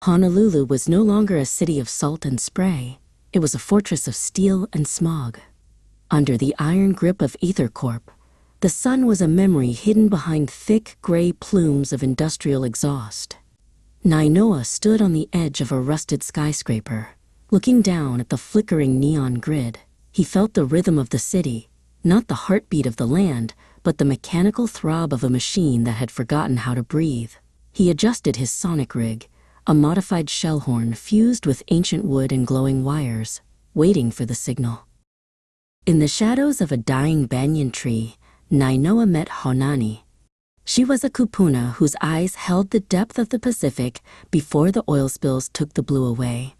Honolulu was no longer a city of salt and spray. It was a fortress of steel and smog. Under the iron grip of EtherCorp, the sun was a memory hidden behind thick gray plumes of industrial exhaust. Nainoa stood on the edge of a rusted skyscraper, looking down at the flickering neon grid. He felt the rhythm of the city, not the heartbeat of the land, but the mechanical throb of a machine that had forgotten how to breathe. He adjusted his sonic rig, a modified shell horn fused with ancient wood and glowing wires, waiting for the signal. In the shadows of a dying banyan tree, Nainoa met Haunani. She was a kupuna whose eyes held the depth of the Pacific before the oil spills took the blue away.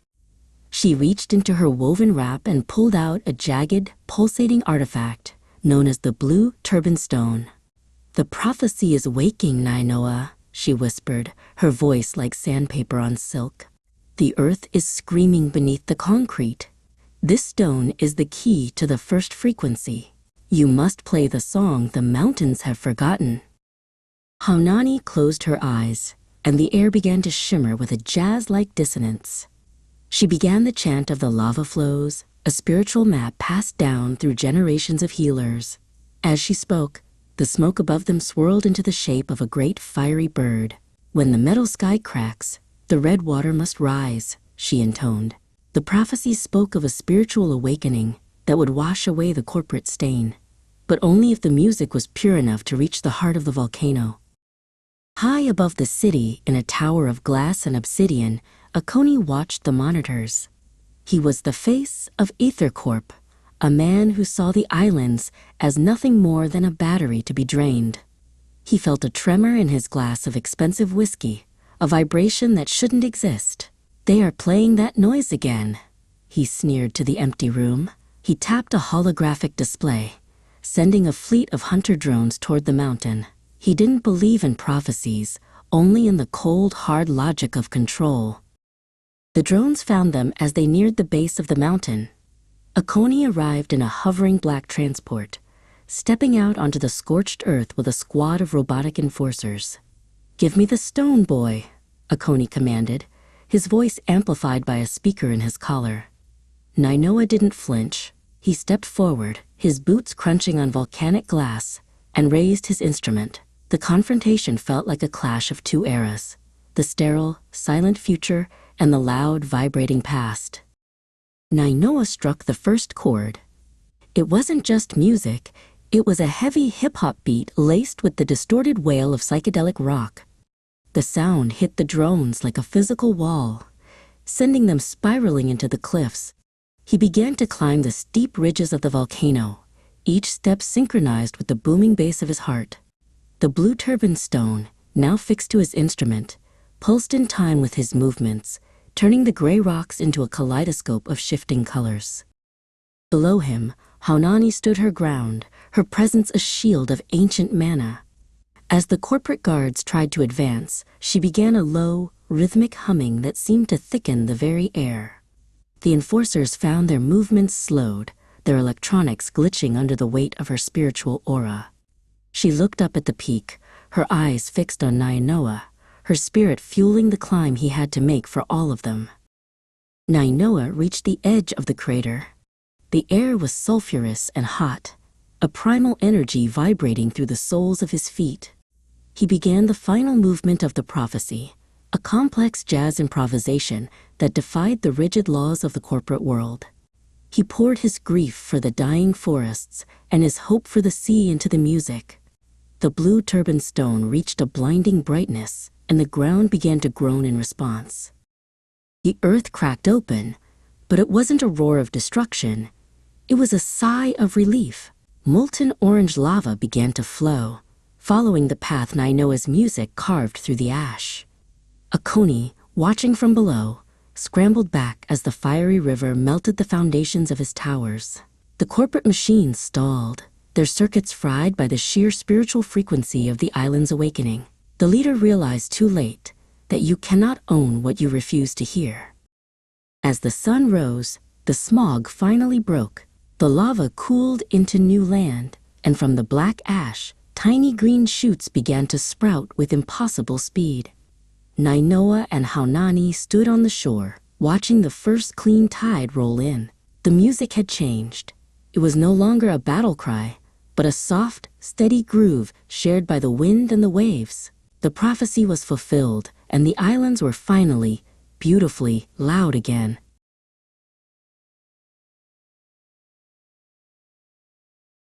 She reached into her woven wrap and pulled out a jagged, pulsating artifact known as the Blue Turban Stone. "The prophecy is waking, Nainoa," she whispered, her voice like sandpaper on silk. "The earth is screaming beneath the concrete. This stone is the key to the first frequency. You must play the song the mountains have forgotten." Haunani closed her eyes, and the air began to shimmer with a jazz-like dissonance. She began the chant of the lava flows, a spiritual map passed down through generations of healers. As she spoke, the smoke above them swirled into the shape of a great fiery bird. "When the metal sky cracks, the red water must rise," she intoned. The prophecy spoke of a spiritual awakening that would wash away the corporate stain, but only if the music was pure enough to reach the heart of the volcano. High above the city, in a tower of glass and obsidian, Akoni watched the monitors. He was the face of EtherCorp, a man who saw the islands as nothing more than a battery to be drained. He felt a tremor in his glass of expensive whiskey, a vibration that shouldn't exist. "They are playing that noise again," he sneered to the empty room. He tapped a holographic display, sending a fleet of hunter drones toward the mountain. He didn't believe in prophecies, only in the cold, hard logic of control. The drones found them as they neared the base of the mountain. Akoni arrived in a hovering black transport, stepping out onto the scorched earth with a squad of robotic enforcers. "Give me the stone, boy," Akoni commanded, his voice amplified by a speaker in his collar. Nainoa didn't flinch. He stepped forward, his boots crunching on volcanic glass, and raised his instrument. The confrontation felt like a clash of two eras, the sterile, silent future and the loud, vibrating past. Nainoa struck the first chord. It wasn't just music, it was a heavy hip-hop beat laced with the distorted wail of psychedelic rock. The sound hit the drones like a physical wall, sending them spiraling into the cliffs. He began to climb the steep ridges of the volcano, each step synchronized with the booming bass of his heart. The Blue Turban Stone, now fixed to his instrument, pulsed in time with his movements, turning the gray rocks into a kaleidoscope of shifting colors. Below him, Haunani stood her ground, her presence a shield of ancient mana. As the corporate guards tried to advance, she began a low, rhythmic humming that seemed to thicken the very air. The enforcers found their movements slowed, their electronics glitching under the weight of her spiritual aura. She looked up at the peak, her eyes fixed on Nainoa, her spirit fueling the climb he had to make for all of them. Nainoa reached the edge of the crater. The air was sulfurous and hot, a primal energy vibrating through the soles of his feet. He began the final movement of the prophecy, a complex jazz improvisation that defied the rigid laws of the corporate world. He poured his grief for the dying forests and his hope for the sea into the music. The Blue Turban Stone reached a blinding brightness, and the ground began to groan in response. The earth cracked open, but it wasn't a roar of destruction. It was a sigh of relief. Molten orange lava began to flow, following the path Nainoa's music carved through the ash. Akoni, watching from below, scrambled back as the fiery river melted the foundations of his towers. The corporate machines stalled, their circuits fried by the sheer spiritual frequency of the island's awakening. The leader realized too late that you cannot own what you refuse to hear. As the sun rose, the smog finally broke. The lava cooled into new land, and from the black ash, tiny green shoots began to sprout with impossible speed. Nainoa and Haunani stood on the shore, watching the first clean tide roll in. The music had changed. It was no longer a battle cry, but a soft, steady groove shared by the wind and the waves. The prophecy was fulfilled, and the islands were finally, beautifully loud again.